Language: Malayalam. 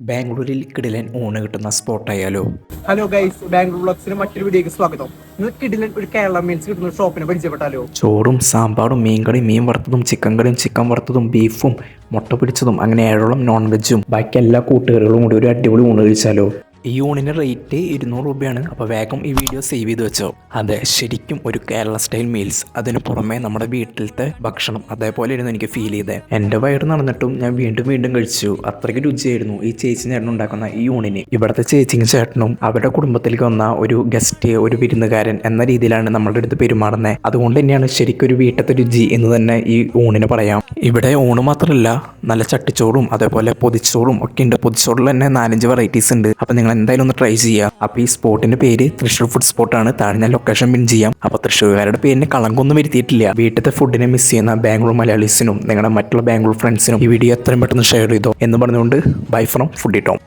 ബാംഗ്ലൂരിൽ കിടിലൻ ഊണ് കിട്ടുന്ന സ്പോട്ടായാലോ? ഹലോ ഗൈസ്, ബാംഗ്ലൂർ വ്ളോഗ്സിന് മറ്റൊരു വീഡിയോക്ക് സ്വാഗതം. ഇന്ന് കിടിലൻ ഒരു കേരള മീൽസ് കിട്ടുന്ന ഒരു ഷോപ്പിനെ പരിചയപ്പെട്ടാലോ? ചോറും സാമ്പാറും മീൻകറിയും മീൻ വറുത്തതും ചിക്കൻ കറിയും ചിക്കൻ വറുത്തതും ബീഫും മുട്ട പിടിച്ചതും അങ്ങനെ 7ഓളം നോൺ വെജും ബാക്കി എല്ലാ കൂട്ടുകാരികളും കൂടി ഒരു അടിപൊളി ഊണ് കഴിച്ചാലോ? ഈ ഊണിൻ്റെ റേറ്റ് 200 രൂപയാണ്. അപ്പോൾ വേഗം ഈ വീഡിയോ സേവ് ചെയ്ത് വെച്ചോ. അതെ, ശരിക്കും ഒരു കേരള സ്റ്റൈൽ മീൽസ്. അതിന് പുറമെ നമ്മുടെ വീട്ടിലത്തെ ഭക്ഷണം അതേപോലെയായിരുന്നു എനിക്ക് ഫീൽ ചെയ്തത്. എൻ്റെ വയറ് നടന്നിട്ടും ഞാൻ വീണ്ടും വീണ്ടും കഴിച്ചു. അത്രയ്ക്ക് രുചിയായിരുന്നു ഈ ചേച്ചി ചേട്ടൻ ഉണ്ടാക്കുന്ന ഈ ഊണിന്. ഇവിടുത്തെ ചേച്ചിയും ചേട്ടനും അവരുടെ കുടുംബത്തിലേക്ക് വന്ന ഒരു ഗസ്റ്റ്, ഒരു വിരുന്നുകാരൻ എന്ന രീതിയിലാണ് നമ്മളുടെ അടുത്ത് പെരുമാറുന്നത്. അതുകൊണ്ട് തന്നെയാണ് ശരിക്കും ഒരു വീട്ടത്തെ രുചി എന്ന് തന്നെ ഈ ഊണിന് പറയാം. ഇവിടെ ഊണ് മാത്രമല്ല, നല്ല ചട്ടിച്ചോറും അതേപോലെ പൊതിച്ചോറും ഒക്കെ ഉണ്ട്. പൊതിച്ചോറിൽ തന്നെ 4-5 വെറൈറ്റീസ് ഉണ്ട്. അപ്പോൾ നിങ്ങൾ എന്തായാലും ഒന്ന് ട്രൈ ചെയ്യുക. അപ്പോൾ ഈ സ്പോട്ടിന്റെ പേര് തൃശ്ശൂർ ഫുഡ് സ്പോട്ടാണ്. താഴെ ഞാൻ ലൊക്കേഷൻ പിൻ ചെയ്യാം. അപ്പോൾ തൃശ്ശൂർകാരുടെ പേരിന് കളങ്കൊന്നും വരുത്തിയിട്ടില്ല. വീട്ടിലത്തെ ഫുഡിനെ മിസ് ചെയ്യുന്ന ബാംഗ്ലൂർ മലയാളീസിനും നിങ്ങളുടെ മറ്റുള്ള ബാംഗ്ലൂർ ഫ്രണ്ട്സിനും ഈ വീഡിയോ എത്രയും പെട്ടെന്ന് ഷെയർ ചെയ്തോ എന്ന് പറഞ്ഞുകൊണ്ട് ബൈ ഫ്രം ഫുഡി ടോം.